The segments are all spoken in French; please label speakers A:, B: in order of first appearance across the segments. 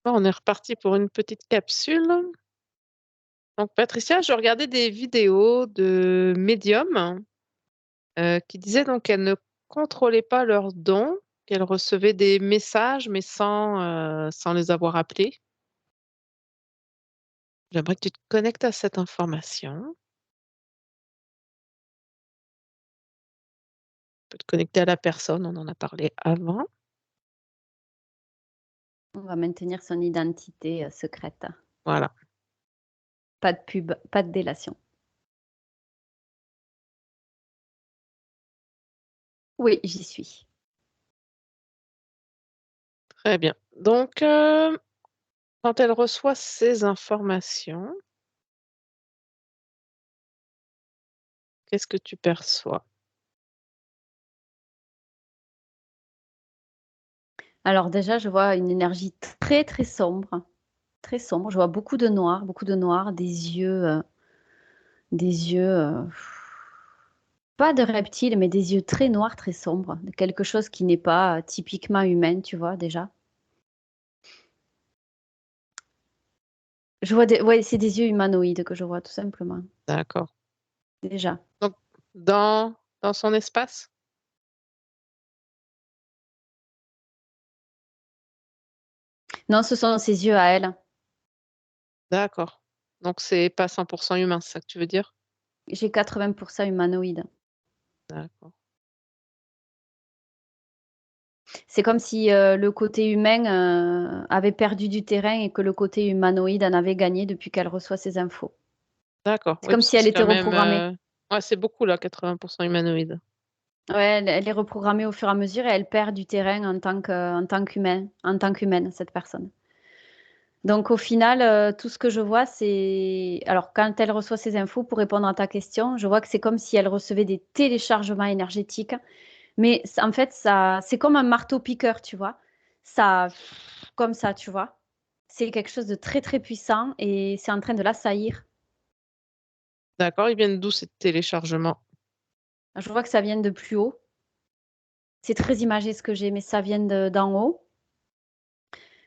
A: Bon, on est reparti pour une petite capsule. Donc, Patricia, je regardais des vidéos de médiums qui disaient donc qu'elles ne contrôlaient pas leurs dons, qu'elles recevaient des messages, mais sans les avoir appelés. J'aimerais que tu te connectes à cette information. Tu peux te connecter à la personne, on en a parlé avant.
B: On va maintenir son identité, secrète.
A: Voilà,
B: Pas de pub, pas de délation. Oui, j'y suis.
A: très bien. Donc, quand elle reçoit ces informations, qu'est-ce que tu perçois?
B: Alors déjà, je vois une énergie très, très sombre, très sombre. Je vois beaucoup de noir, des yeux, pas de reptiles, mais des yeux très noirs, très sombres, quelque chose qui n'est pas, typiquement humain, tu vois, déjà. Je vois des ouais, c'est des yeux humanoïdes que je vois, tout simplement,
A: D'accord.
B: déjà.
A: Donc, dans son espace?
B: Non, ce sont ses yeux à elle.
A: D'accord. Donc c'est pas 100% humain, c'est ça que tu veux dire?
B: J'ai 80 humanoïde.
A: D'accord.
B: C'est comme si, le côté humain, avait perdu du terrain et que le côté humanoïde en avait gagné depuis qu'elle reçoit ces infos.
A: D'accord,
B: C'est
A: oui,
B: comme
A: parce
B: si
A: que
B: elle
A: c'est
B: était
A: quand même,
B: reprogrammée.
A: ouais, c'est beaucoup là, 80% humanoïde.
B: Ouais, elle est reprogrammée au fur et à mesure et elle perd du terrain en tant qu'humain en tant qu'humaine, cette personne. Donc au final, tout ce que je vois, c'est alors quand elle reçoit ces infos, pour répondre à ta question, je vois que c'est comme si elle recevait des téléchargements énergétiques, mais en fait, ça c'est comme un marteau-piqueur, tu vois? Ça comme ça, tu vois? C'est quelque chose de très, très puissant et c'est en train de l'assaillir.
A: D'accord, ils viennent d'où ces téléchargements?
B: Je vois que ça vient de plus haut. C'est très imagé ce que j'ai, mais ça vient de d'en haut.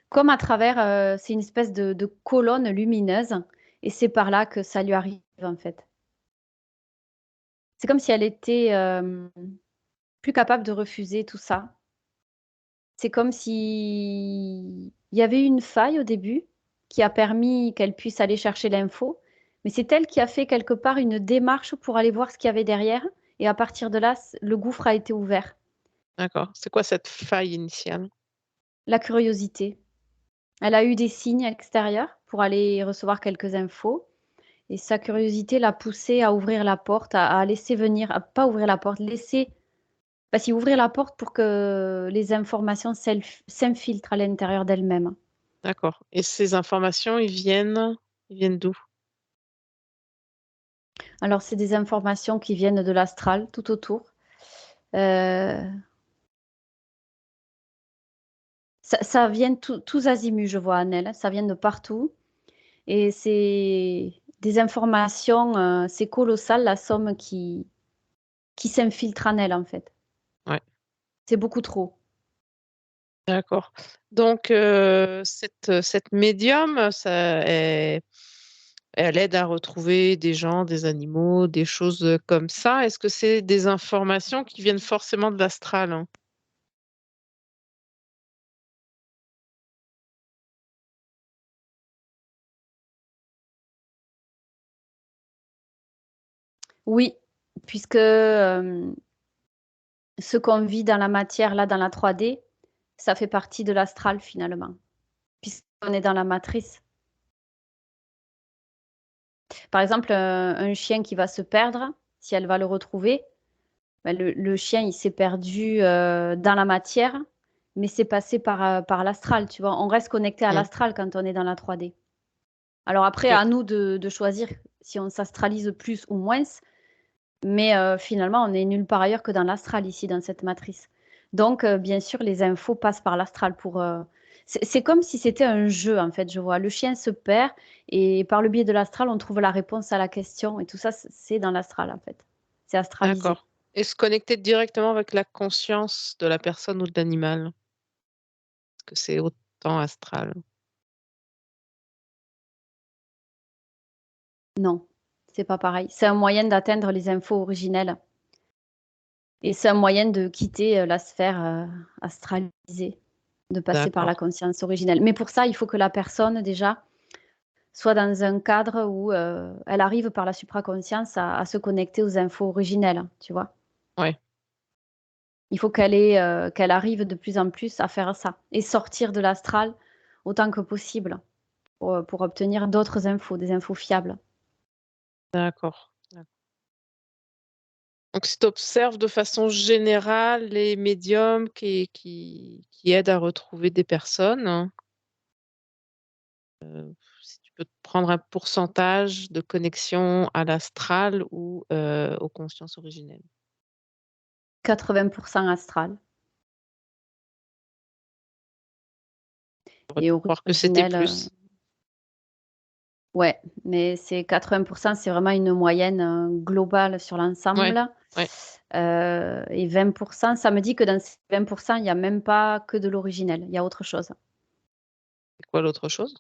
B: Comme à travers, c'est une espèce de colonne lumineuse et c'est par là que ça lui arrive, en fait. C'est comme si elle était, plus capable de refuser tout ça. C'est comme si il y avait une faille au début qui a permis qu'elle puisse aller chercher l'info, mais c'est elle qui a fait quelque part une démarche pour aller voir ce qu'il y avait derrière et à partir de là, le gouffre a été ouvert.
A: D'accord. C'est quoi cette faille initiale?
B: La curiosité. Elle a eu des signes extérieurs pour aller recevoir quelques infos et sa curiosité l'a poussée à ouvrir la porte, à laisser venir à pas ouvrir la porte, laisser bah si, ouvrir la porte pour que les informations s'infiltrent à l'intérieur d'elle-même.
A: D'accord. Et ces informations, ils viennent d'où?
B: Alors c'est des informations qui viennent de l'astral tout autour. Heu, ça vient tous azimuts, je vois en elle, ça vient de partout et c'est des informations, c'est colossal la somme qui s'infiltre en elle, en fait.
A: Ouais,
B: C'est beaucoup trop.
A: d'accord. Donc, cette médium, elle aide à retrouver des gens, des animaux, des choses, comme ça. Est-ce que c'est des informations qui viennent forcément de l'astral, hein?
B: Oui, puisque, ce qu'on vit dans la matière, là, dans la 3D, ça fait partie de l'astral, finalement, puisqu'on est dans la matrice. Par exemple, un chien qui va se perdre, si elle va le retrouver, bah, le chien, il s'est perdu, dans la matière, mais c'est passé par l'astral, tu vois? On reste connecté à
A: Mmh.
B: l'astral quand on est dans la 3D. Alors après,
A: Oui,
B: à nous de choisir si on s'astralise plus ou moins, mais finalement, on est nulle part ailleurs que dans l'astral ici, dans cette matrice. Donc bien sûr, les infos passent par l'astral pour, c'est comme si c'était un jeu, en fait, je vois. Le chien se perd et par le biais de l'astral, on trouve la réponse à la question et tout ça, c'est dans l'astral, en fait. C'est astralisé.
A: d'accord. Et se connecter directement avec la conscience de la personne ou de l'animal? Parce que c'est autant astral?
B: Non, c'est pas pareil. C'est un moyen d'atteindre les infos originelles et c'est un moyen de quitter, la sphère, astralisée, de passer par la
A: D'accord.
B: conscience originelle. Mais pour ça, il faut que la personne déjà soit dans un cadre où, elle arrive par la supraconscience à se connecter aux infos originelles, tu vois?
A: Ouais.
B: Il faut qu'elle arrive de plus en plus à faire ça et sortir de l'astral autant que possible pour obtenir d'autres infos, des infos fiables.
A: D'accord. Donc si tu observes de façon générale les médiums qui aident à retrouver des personnes, si tu peux te prendre un pourcentage de connexion à l'astral ou, aux consciences originelles?
B: 80 astral
A: J'aurais
B: et
A: pu croire que c'était
B: originel,
A: plus.
B: ouais, mais c'est 80, c'est vraiment une moyenne, globale sur
A: Ouais,
B: l'ensemble,
A: ouais.
B: et 20, ça me dit que dans ces 20, il y a même pas que de l'originel, il y a autre chose.
A: C'est quoi l'autre chose?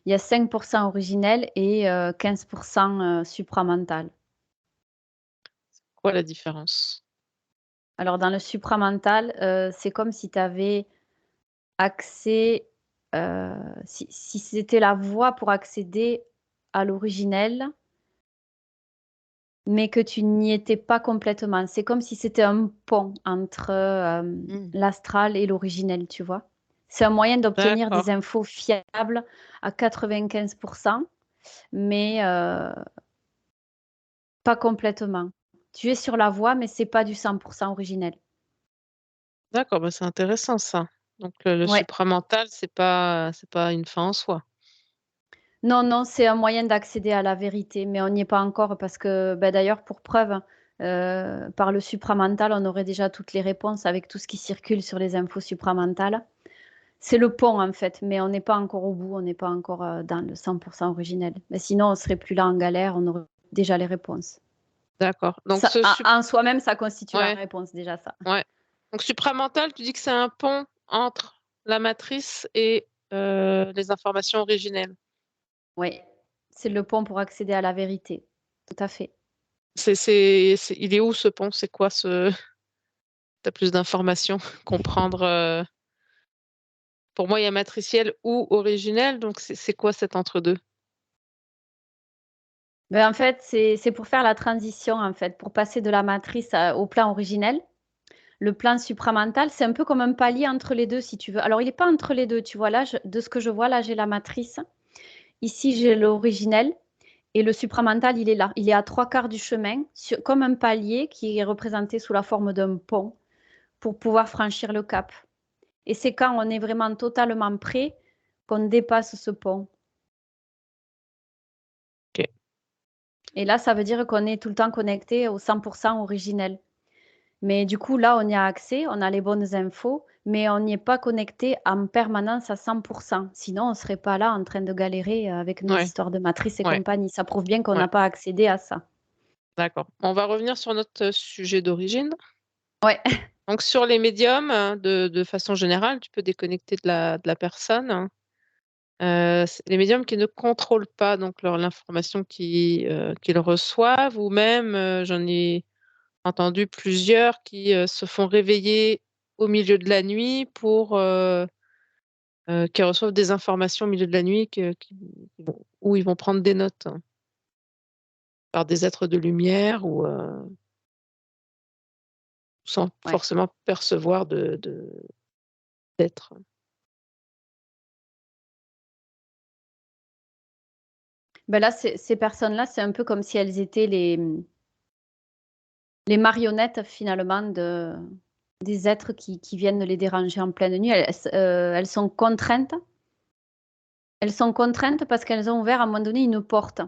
B: Il y a 5 originel et 15 supramental.
A: Quoi la différence?
B: Alors dans le supramental, c'est comme si tu avais accès, si c'était la voie pour accéder à l'originel, mais que tu n'y étais pas complètement. C'est comme si c'était un pont entre,
A: Mmh.
B: l'astral et l'originel, tu vois? C'est un moyen d'obtenir
A: D'accord,
B: des infos fiables à 95, mais pas complètement. Tu es sur la voie, mais c'est pas du 100 originel.
A: d'accord, bah, c'est intéressant ça. Donc le
B: Ouais.
A: supramental, c'est pas une fin en soi.
B: Non, non, c'est un moyen d'accéder à la vérité, mais on n'y est pas encore parce que, bah, d'ailleurs pour preuve, par le supramental, on aurait déjà toutes les réponses avec tout ce qui circule sur les infos supramentales. C'est le pont en fait, mais on n'est pas encore au bout, on n'est pas encore, dans le 100 originel. Mais sinon, on serait plus là en galère, on aurait déjà les réponses.
A: D'accord. Donc
B: Ça
A: ce sup
B: en soi-même, ça constitue la
A: Ouais,
B: réponse déjà ça.
A: ouais. Donc supramental, tu dis que c'est un pont entre la matrice et les informations originelles.
B: Oui, c'est le pont pour accéder à la vérité. Tout à fait.
A: C'est il est où ce pont? C'est quoi ce tu as plus d'informations? Comprendre, pour moi, il y a matriciel ou originel, donc c'est quoi cet entre-deux?
B: Ben en fait, c'est pour faire la transition, en fait, pour passer de la matrice au plan originel. Le plan supramental, c'est un peu comme un palier entre les 2, si tu veux. Alors, il est pas entre les 2, tu vois? Là, je de ce que je vois, là, j'ai la matrice. Ici, j'ai l'originel et le supramental, il est là. Il est à 3/4 du chemin, comme un palier qui est représenté sous la forme d'un pont pour pouvoir franchir le cap. Et c'est quand on est vraiment totalement prêt qu'on dépasse ce pont.
A: OK,
B: Et là, ça veut dire qu'on est tout le temps connecté au 100 originel. Mais du coup, là, on y a accès, on a les bonnes infos, mais on n'y est pas connecté en permanence à 100. Sinon, on ne serait pas là en train de galérer, avec nos
A: ouais,
B: histoires de matrice et
A: ouais,
B: compagnie. Ça prouve bien qu'on
A: ouais,
B: n'a pas accédé à ça.
A: d'accord. On va revenir sur notre sujet d'origine.
B: Ouais.
A: Donc sur les médiums, de façon générale, tu peux déconnecter de la personne. C'est les médiums qui ne contrôlent pas donc l'information qu'ils reçoivent ou même, j'en ai entendu plusieurs qui, se font réveiller au milieu de la nuit pour, qui reçoivent des informations au milieu de la nuit où ils vont prendre des notes, hein, par des êtres de lumière ou, sans
B: Ouais.
A: forcément percevoir d'êtres.
B: Ben là, ces personnes-là, c'est un peu comme si elles étaient les marionnettes finalement des êtres qui viennent les déranger en pleine nuit. Elles sont contraintes parce qu'elles ont ouvert à un moment donné une porte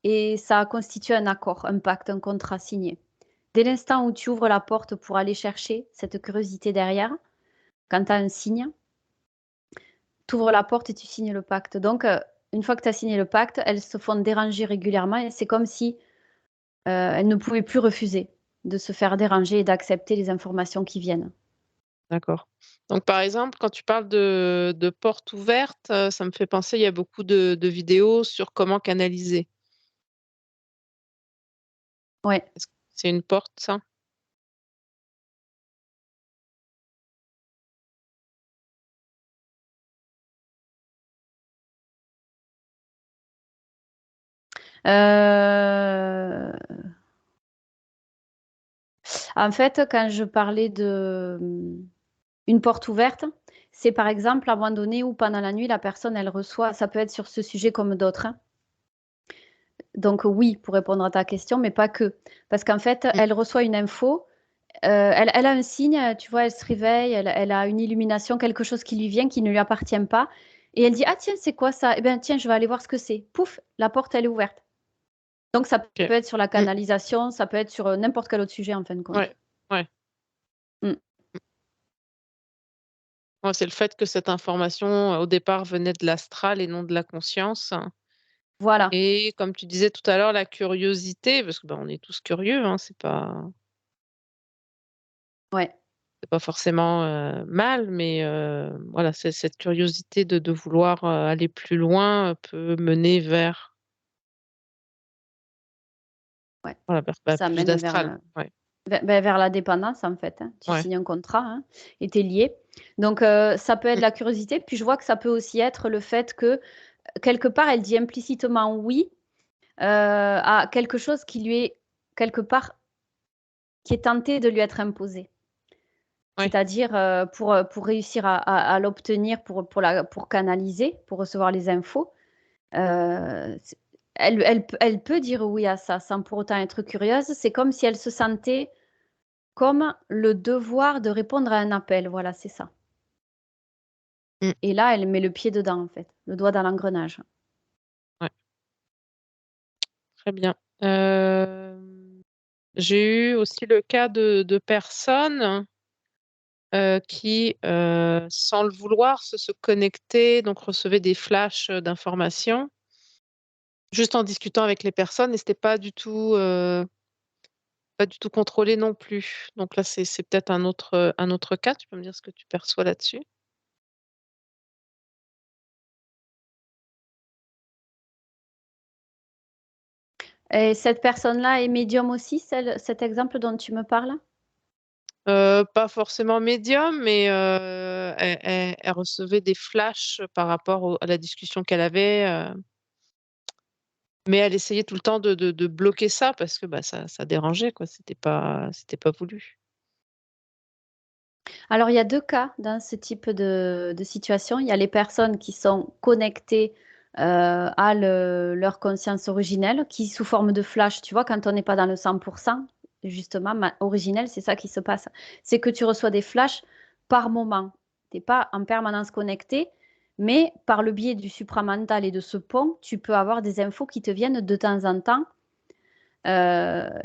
B: et ça a constitué un accord, un pacte, un contrat signé. Dès l'instant où tu ouvres la porte pour aller chercher cette curiosité derrière, quand tu as un signe, tu ouvres la porte et tu signes le pacte. Donc, une fois que tu as signé le pacte, elles se font déranger régulièrement et c'est comme si, elles ne pouvaient plus refuser de se faire déranger et d'accepter les informations qui viennent.
A: D'accord. Donc par exemple, quand tu parles de portes ouvertes, ça me fait penser, il y a beaucoup de vidéos sur comment canaliser.
B: Ouais.
A: Est-ce que c'est une porte ça?
B: Heu, En fait, quand je parlais de, une porte ouverte, c'est par exemple à un moment donné où pendant la nuit, la personne, elle reçoit ça peut être sur ce sujet comme d'autres, hein. Donc oui, pour répondre à ta question, mais pas que. Parce qu'en fait,
A: Mmh.
B: elle reçoit une info, elle a un signe, tu vois, elle se réveille, elle a une illumination, quelque chose qui lui vient, qui ne lui appartient pas et elle dit: «Ah tiens, c'est quoi ça? Eh ben tiens, je vais aller voir ce que c'est». Pouf, la porte, elle est ouverte. Donc ça
A: OK.
B: peut être sur la
A: Mmh.
B: canalisation, ça peut être sur, n'importe quel autre sujet en fin de compte.
A: Ouais, ouais.
B: Mmh.
A: Mmh. Ouais, c'est le fait que cette information, au départ, venait de l'astral et non de la conscience.
B: Voilà,
A: Et comme tu disais tout à l'heure, la curiosité, parce que, bah, on est tous curieux, hein,
B: ouais.
A: c'est pas forcément, mal, mais voilà, c'est cette curiosité de vouloir, aller plus loin, peut mener vers,
B: Ouais,
A: voilà,
B: ça
A: plus
B: mène vers,
A: d'astral. Ouais,
B: vers la dépendance en fait, hein. Tu
A: ouais.
B: signes un contrat, hein, et tu es lié. Donc ça peut être
A: Mmh.
B: la curiosité, puis je vois que ça peut aussi être le fait que, quelque part, elle dit implicitement «oui», à quelque chose qui lui est quelque part, qui est tenté de lui être imposé.
A: Ouais.
B: C'est-à-dire, pour réussir à l'obtenir, pour canaliser, pour recevoir les infos, c elle peut dire oui à ça, sans pour autant être curieuse. C'est comme si elle se sentait comme le devoir de répondre à un appel, voilà, c'est ça.
A: Mmh.
B: Et là, elle met le pied dedans, en fait, le doigt dans l'engrenage.
A: Ouais, très bien. J'ai eu aussi le cas de personnes, qui, sans le vouloir, se connectaient, donc recevaient des flashs, d'informations, juste en discutant avec les personnes et c'était pas du tout contrôlé non plus. Donc là, c'est peut-être un autre cas. Tu peux me dire ce que tu perçois là-dessus?
B: Et cette personne-là est médium aussi, cet exemple dont tu me parles?
A: Pas forcément médium, mais elle recevait des flashs par rapport à la discussion qu'elle avait, mais elle essayait tout le temps de bloquer ça parce que, bah, ça dérangeait quoi, c'était pas voulu.
B: Alors, il y a 2 cas dans ce type de situation. Il y a les personnes qui sont connectées, à leur conscience originelle, qui sous forme de flash, tu vois, quand on n'est pas dans le 100 justement, originel, c'est ça qui se passe. C'est que tu reçois des flashs par moment. Tu es pas en permanence connecté, mais par le biais du supramental et de ce pont, tu peux avoir des infos qui te viennent de temps en temps,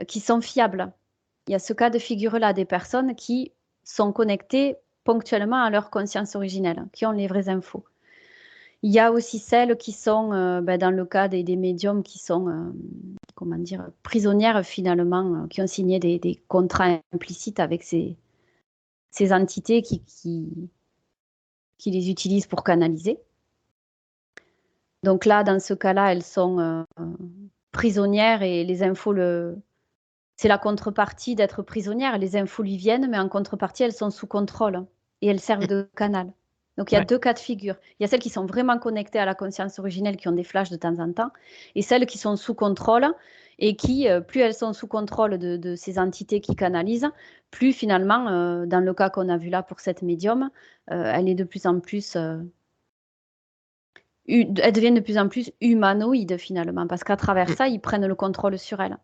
B: qui sont fiables. Il y a ce cas de figure-là, des personnes qui sont connectées ponctuellement à leur conscience originelle, qui ont les vraies infos. Il y a aussi celles qui sont, dans le cas des médiums qui sont, comment dire? Prisonnières finalement, qui ont signé des contrats implicites avec ces entités qui les utilisent pour canaliser. Donc là, dans ce cas-là, elles sont, prisonnières et les infos le c'est la contrepartie d'être prisonnière. Les infos lui viennent, mais en contrepartie, elles sont sous contrôle, hein, et elles servent
A: Mmh,
B: de canal. Donc il y a
A: ouais,
B: 2 cas de figure. Il y a celles qui sont vraiment connectées à la conscience originelle, qui ont des flashs de temps en temps et celles qui sont sous contrôle et qui, plus elles sont sous contrôle de ces entités qui canalisent, plus finalement, dans le cas qu'on a vu là pour cette médium, elle est de plus en plus, elles deviennent de plus en plus humanoïdes finalement, parce qu'à travers
A: mmh,
B: ça, ils prennent le contrôle sur elle.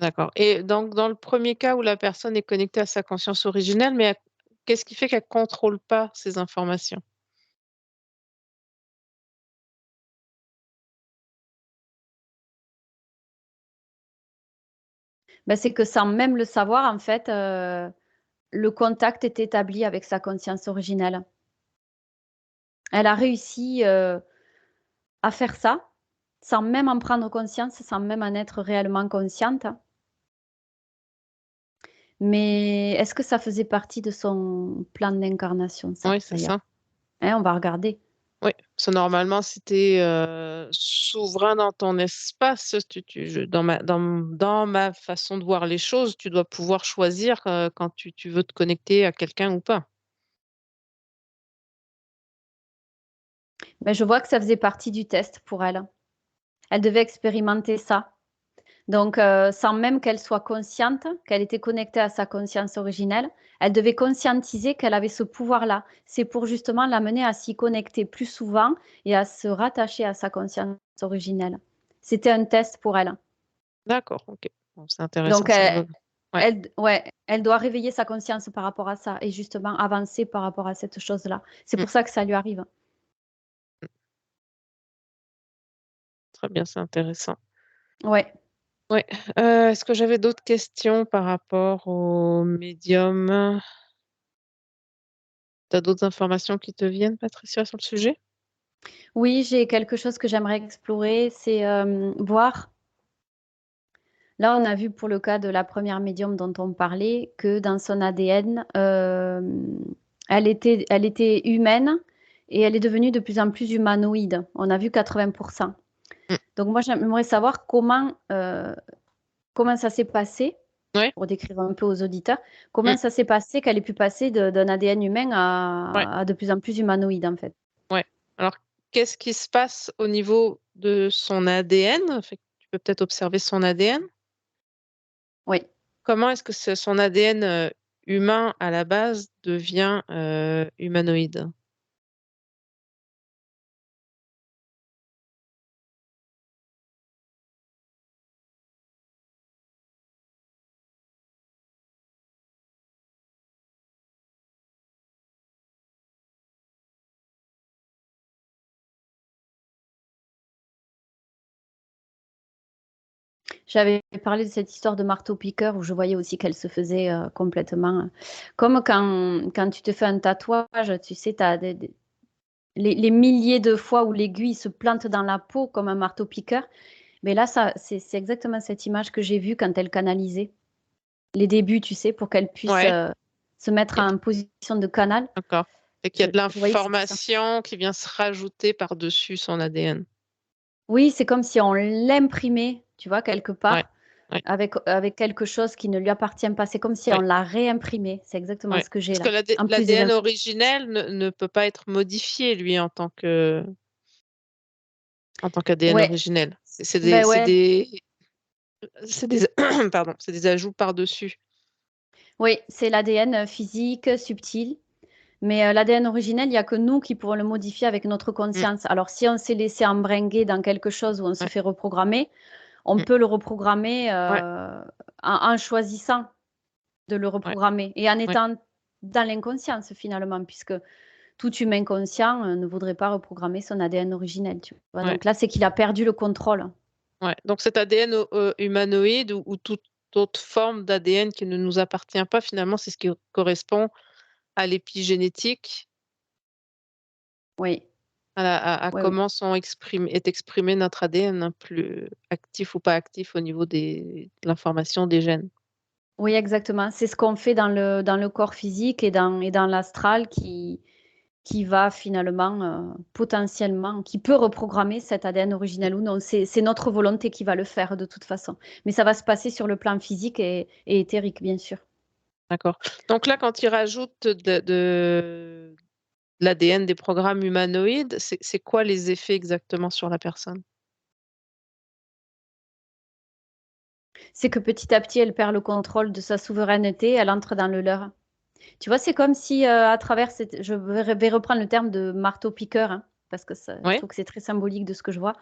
A: d'accord et donc dans le premier cas où la personne est connectée à sa conscience originelle, mais qu'est-ce qui fait qu'elle contrôle pas ces informations?
B: Bah, c'est que sans même le savoir, en fait, le contact est établi avec sa conscience originelle. Elle a réussi, à faire ça, sans même en prendre conscience, sans même en être réellement consciente. Mais est-ce que ça faisait partie de son plan d'incarnation, ça,
A: Oui, c'est
B: d'ailleurs?
A: ça.
B: Hein, on va regarder.
A: Oui, parce que normalement, si tu es souverain dans ton espace, dans ma façon de voir les choses, tu dois pouvoir choisir quand tu veux te connecter à quelqu'un ou pas.
B: Mais je vois que ça faisait partie du test pour elle. Elle devait expérimenter ça. Donc, sans même qu'elle soit consciente, qu'elle était connectée à sa conscience originelle, elle devait conscientiser qu'elle avait ce pouvoir-là. C'est pour justement l'amener à s'y connecter plus souvent et à se rattacher à sa conscience originelle. C'était un test pour elle.
A: D'accord, ok. Bon, c'est intéressant,
B: Donc,
A: ça me... Ouais.
B: ouais, elle doit réveiller sa conscience par rapport à ça et justement avancer par rapport à cette chose-là. C'est
A: Mm,
B: pour ça que ça lui arrive.
A: très bien, c'est intéressant.
B: Ouais.
A: Ouais. Est-ce que j'avais d'autres questions par rapport au médium? Tu as d'autres informations qui te viennent, Patricia, sur le sujet?
B: Oui, j'ai quelque chose que j'aimerais explorer, c'est voir. Là, on a vu pour le cas de la première médium dont on parlait que dans son ADN, elle était humaine et elle est devenue de plus en plus humanoïde. On a vu 80%.
A: Mm.
B: Donc moi, j'aimerais savoir comment ça s'est passé,
A: Ouais,
B: pour décrire un peu aux auditeurs, comment
A: mm,
B: ça s'est passé qu'elle ait pu passer d'un ADN humain
A: ouais,
B: à de plus en plus humanoïde, en fait.
A: ouais. Alors, qu'est-ce qui se passe au niveau de son ADN? Fait que tu peux peut-être observer son ADN.
B: Oui.
A: Comment est-ce que son ADN humain à la base devient humanoïde?
B: J'avais parlé de cette histoire de marteau-piqueur où je voyais aussi qu'elle se faisait complètement. Comme quand tu te fais un tatouage, tu sais, tu as les milliers de fois où l'aiguille se plante dans la peau comme un marteau-piqueur. Mais là, c'est exactement cette image que j'ai vue quand elle canalisait. Les débuts, tu sais, pour qu'elle puisse
A: Ouais,
B: se mettre en position de canal.
A: d'accord. Et qu'il y a de
B: Je voyais que c'était ça.
A: l'information qui vient se rajouter par-dessus son ADN.
B: Oui, c'est comme si on l'imprimait, tu vois, quelque
A: Ouais,
B: part,
A: ouais,
B: avec quelque chose qui ne lui appartient pas. C'est comme si on
A: ouais,
B: l'a réimprimé. C'est exactement
A: ouais.
B: ce que j'ai
A: Parce que
B: là. En plus des
A: l'ADN originel ne peut pas être modifié, lui, en tant qu'ADN
B: Ouais,
A: originel.
B: ben ouais,
A: C'est des, pardon, c'est des ajouts par-dessus.
B: oui, c'est l'ADN physique, subtil. Mais l'ADN originel, il n'y a que nous qui pouvons le modifier avec notre
A: Mm,
B: conscience. Alors, si on s'est laissé embringuer dans quelque chose où on se
A: ouais,
B: fait reprogrammer, on
A: mm,
B: peut le reprogrammer
A: ouais,
B: en choisissant de le
A: ouais,
B: reprogrammer et en
A: ouais,
B: étant dans l'inconscience finalement, puisque tout humain conscient ne voudrait pas reprogrammer son ADN originel, tu vois.
A: ouais,
B: Donc là, c'est qu'il a perdu le contrôle.
A: ouais. Donc cet ADN humanoïde ou toute autre forme d'ADN qui ne nous appartient pas, finalement, c'est ce qui correspond à l'épigénétique,
B: Oui,
A: à
B: oui, oui.
A: comment est exprimé notre ADN, hein, plus actif ou pas actif au niveau de l'information des gènes.
B: Oui, exactement. C'est ce qu'on fait dans le corps physique et dans l'astral qui va finalement, potentiellement, qui peut reprogrammer cet ADN
A: Mm,
B: originel ou non. C'est notre volonté qui va le faire de toute façon. Mais ça va se passer sur le plan physique et éthérique, bien sûr.
A: d'accord. Donc là, quand il rajoute de l'ADN des programmes humanoïdes, c'est quoi les effets exactement sur la personne?
B: C'est que petit à petit, elle perd le contrôle de sa souveraineté, elle entre dans le leur. Tu vois, c'est comme si, à travers cette je vais reprendre le terme de marteau-piqueur, hein, parce que ça je
A: Oui,
B: trouve que c'est très symbolique de ce que je vois.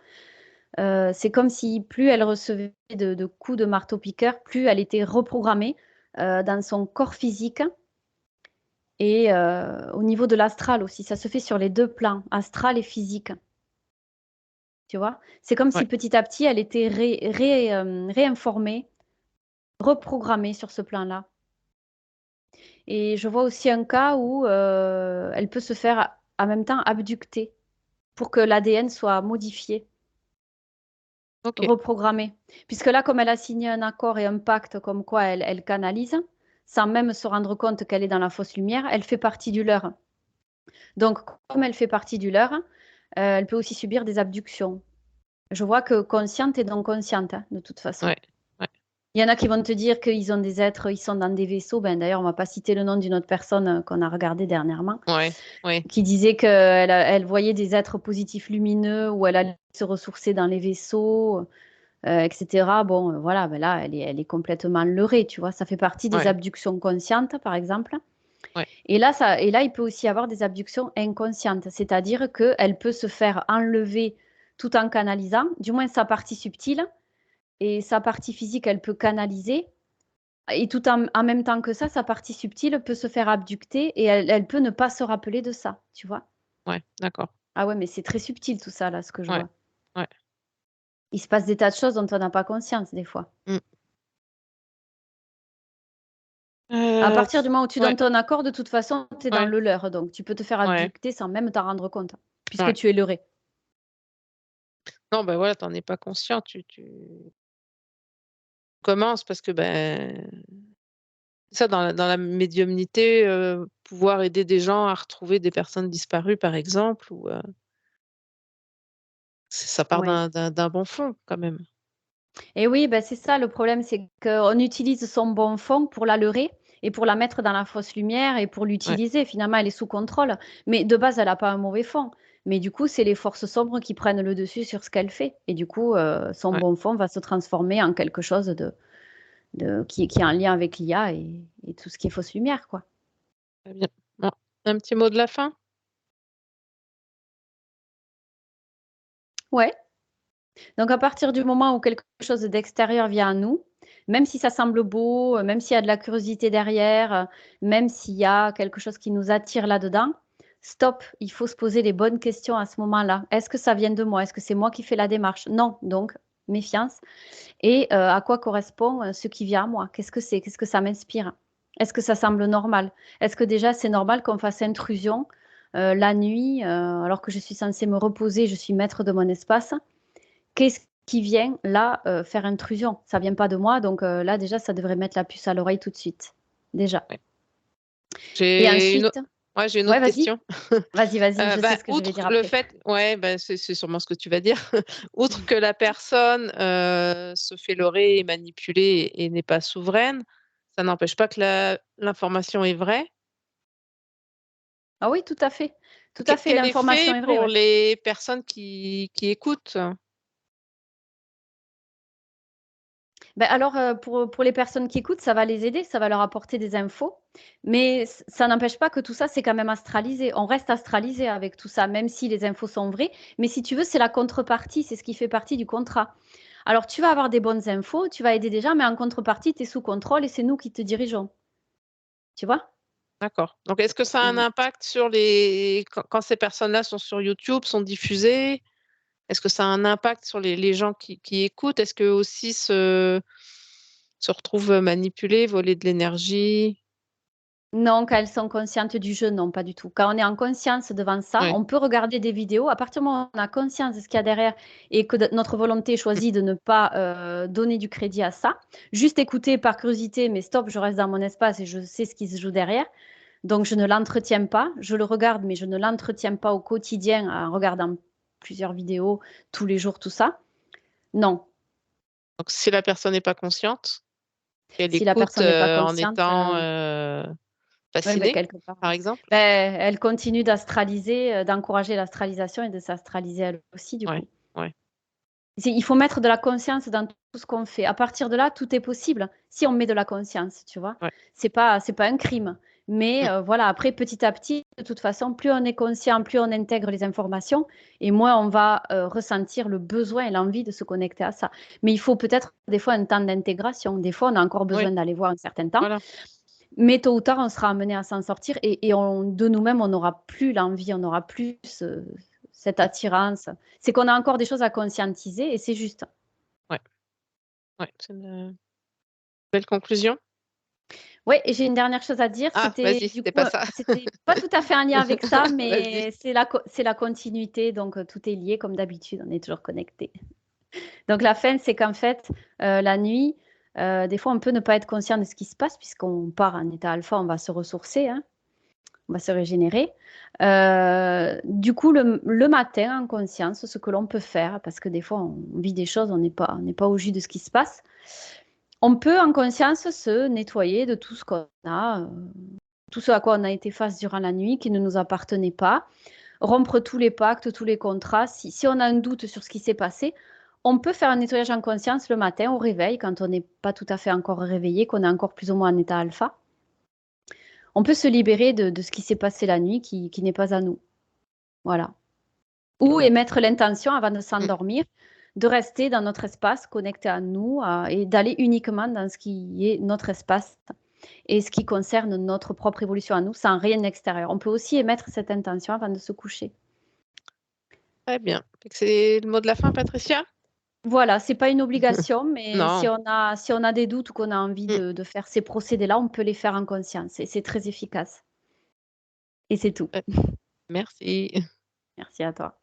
B: C'est comme si plus elle recevait de coups de marteau-piqueur, plus elle était reprogrammée, dans son corps physique et au niveau de l'astral aussi. Ça se fait sur les 2 plans, astral et physique, tu vois? C'est comme
A: ouais,
B: si petit à petit elle était réinformée, reprogrammée sur ce plan-là et je vois aussi un cas où, elle peut se faire en même temps abducter pour que l'ADN soit modifié,
A: ok.
B: reprogrammé. Puisque là, comme elle a signé un accord et un pacte comme quoi elle canalise, sans même se rendre compte qu'elle est dans la fausse lumière, elle fait partie du leur. Donc, comme elle fait partie du leur, elle peut aussi subir des abductions. Je vois que consciente et non consciente, hein, de toute façon.
A: Ouais, ouais,
B: Il y en a qui vont te dire qu'ils ont des êtres, ils sont dans des vaisseaux. Ben, d'ailleurs, on ne va pas citer le nom d'une autre personne qu'on a regardée dernièrement,
A: ouais, ouais,
B: qui disait qu'elle voyait des êtres positifs lumineux où elle allait se ressourcer dans les vaisseaux, etc. Bon, voilà, ben là, elle est complètement leurrée, tu vois. Ça fait partie des
A: ouais,
B: abductions conscientes, par exemple.
A: ouais.
B: Et là, il peut aussi y avoir des abductions inconscientes, c'est-à-dire qu'elle peut se faire enlever tout en canalisant, du moins sa partie subtile, et sa partie physique, elle peut canaliser, et tout en même temps que ça, sa partie subtile peut se faire abducter et elle peut ne pas se rappeler de ça, tu vois.
A: Ouais, d'accord.
B: Ah ouais, mais c'est très subtil tout ça, là, ce que je
A: Ouais,
B: vois.
A: ouais.
B: Il se passe des tas de choses dont on n'a pas conscience, des fois.
A: Mmh.
B: À partir du moment où tu
A: Ouais,
B: donnes ton accord, de toute façon, tu es dans
A: ouais,
B: le leurre, donc tu peux te faire
A: ouais,
B: abducter sans même t'en rendre compte, puisque
A: ouais.
B: tu es leurré.
A: Non, ben voilà, t'en es pas conscient, tu commences parce que, ben, ça dans la médiumnité, pouvoir aider des gens à retrouver des personnes disparues, par exemple, ou, ça part
B: Ouais.
A: d'un bon fond quand même.
B: Et oui, ben c'est ça le problème, c'est qu'on utilise son bon fond pour la leurrer et pour la mettre dans la fausse lumière et pour
A: Ouais,
B: l'utiliser. Finalement, elle est sous contrôle. Mais de base, elle n'a pas un mauvais fond. Mais du coup, c'est les forces sombres qui prennent le dessus sur ce qu'elle fait. Et du coup, son
A: ouais,
B: bon fond va se transformer en quelque chose qui est en lien avec l'IA et tout ce qui est fausse lumière, quoi.
A: très bien. Bon, un petit mot de la fin?
B: Ouais. Donc, à partir du moment où quelque chose d'extérieur vient à nous, même si ça semble beau, même s'il y a de la curiosité derrière, même s'il y a quelque chose qui nous attire là-dedans, stop, il faut se poser les bonnes questions à ce moment-là. Est-ce que ça vient de moi? Est-ce que c'est moi qui fais la démarche? Non, donc méfiance. Et à quoi correspond ce qui vient à moi? Qu'est-ce que c'est? Qu'est-ce que ça m'inspire? Est-ce que ça semble normal? Est-ce que déjà c'est normal qu'on fasse intrusion la nuit alors que je suis censée me reposer, je suis maître de mon espace? Qu'est-ce qui vient là, faire intrusion? Ça vient pas de moi, donc là déjà ça devrait mettre la puce à l'oreille tout de suite, déjà.
A: Ouais.
B: Et
A: J'ai une au
B: ensuite
A: Ouais, j'ai une
B: ouais,
A: autre
B: vas-y,
A: question.
B: vas-y, vas-y, je sais
A: Bah,
B: ce que je vais
A: outre
B: dire
A: le
B: après.
A: fait ouais, bah, c'est sûrement ce que tu vas dire. Outre que la personne, se fait leurrer et manipuler et n'est pas souveraine, ça n'empêche pas que l'information est vraie.
B: Ah oui, tout à fait,
A: Quel
B: l'information
A: effet
B: est vraie,
A: pour
B: ouais.
A: les personnes qui écoutent?
B: Ben alors, pour les personnes qui écoutent, ça va les aider, ça va leur apporter des infos, mais ça n'empêche pas que tout ça, c'est quand même astralisé. On reste astralisé avec tout ça, même si les infos sont vraies, mais si tu veux, c'est la contrepartie, c'est ce qui fait partie du contrat. Alors, tu vas avoir des bonnes infos, tu vas aider des gens, mais en contrepartie, tu es sous contrôle et c'est nous qui te dirigeons. Tu vois?
A: D'accord. Donc est-ce que ça a un
B: Et
A: impact sur les quand ces personnes-là sont sur YouTube, sont diffusées? Est-ce que ça a un impact sur les gens qui écoutent? Est-ce qu'eux aussi se retrouvent, manipulés, volés de l'énergie?
B: non, quand elles sont conscientes du jeu, non, pas du tout. Quand on est en conscience devant ça,
A: Ouais.
B: on peut regarder des vidéos. À partir du moment où on a conscience de ce qu'il y a derrière et que notre volonté
A: Mmh.
B: choisit de ne pas donner du crédit à ça, juste écouter par curiosité, mais stop, je reste dans mon espace et je sais ce qui se joue derrière. Donc, je ne l'entretiens pas. Je le regarde, mais je ne l'entretiens pas au quotidien en regardant plusieurs vidéos tous les jours, tout ça. Non,
A: Donc si la personne n'est pas consciente, qu'elle
B: si la
A: écoute,
B: personne n'est pas
A: en
B: consciente,
A: étant,
B: ouais, ben,
A: fascinée,
B: quelque part.
A: par exemple?
B: Elle continue d'astraliser, d'encourager l'astralisation et de s'astraliser elle aussi, du
A: Ouais,
B: coup.
A: ouais.
B: Il faut mettre de la conscience dans tout ce qu'on fait. À partir de là, tout est possible si on met de la conscience, tu vois?
A: Ouais.
B: C'est pas un crime. Mais
A: Mmh.
B: voilà, après petit à petit, de toute façon, plus on est conscient, plus on intègre les informations et moins on va, ressentir le besoin et l'envie de se connecter à ça. Mais il faut peut-être des fois un temps d'intégration. Des fois, on a encore
A: Oui,
B: besoin d'aller voir un certain temps,
A: voilà.
B: mais tôt ou tard, on sera amené à s'en sortir et on de nous-mêmes, on n'aura plus l'envie, on n'aura plus cette
A: Mmh.
B: attirance. C'est qu'on a encore des choses à conscientiser et c'est juste.
A: Ouais, ouais, c'est une, belle conclusion.
B: Ouais, et j'ai une dernière chose à dire,
A: Ah,
B: c'était
A: vas-y,
B: du
A: c'était
B: coup,
A: pas ça.
B: c'était pas tout à fait en lien avec ça,
A: Vas-y.
B: mais c'est la continuité, donc tout est lié comme d'habitude, on est toujours connecté. Donc la fin, c'est qu'en fait, la nuit, Des fois, on peut ne pas être conscient de ce qui se passe puisqu'on part en état alpha, on va se ressourcer, hein, on va se régénérer. Du coup, le matin, en conscience, ce que l'on peut faire, parce que des fois, on vit des choses, on n'est pas au jus de ce qui se passe. On peut, en conscience, se nettoyer de tout ce qu'on a, tout ce à quoi on a été face durant la nuit, qui ne nous appartenait pas, rompre tous les pactes, tous les contrats. Si on a un doute sur ce qui s'est passé, on peut faire un nettoyage en conscience le matin au réveil, quand on n'est pas tout à fait encore réveillé, qu'on est encore plus ou moins en état alpha. On peut se libérer de ce qui s'est passé la nuit, qui n'est pas à nous. Voilà. Ou
A: Voilà.
B: émettre l'intention avant de
A: Mmh.
B: s'endormir, de rester dans notre espace, connecté à nous, et d'aller uniquement dans ce qui est notre espace et ce qui concerne notre propre évolution à nous, sans rien extérieur. On peut aussi émettre cette intention avant de se coucher.
A: Très bien. Fait que c'est le mot de la fin, Patricia?
B: Voilà, c'est pas une obligation, mais
A: Non.
B: si on a des doutes ou qu'on a envie
A: Mmh.
B: de faire ces procédés-là, on peut les faire en conscience et c'est très efficace. Et c'est tout.
A: Merci.
B: Merci à toi.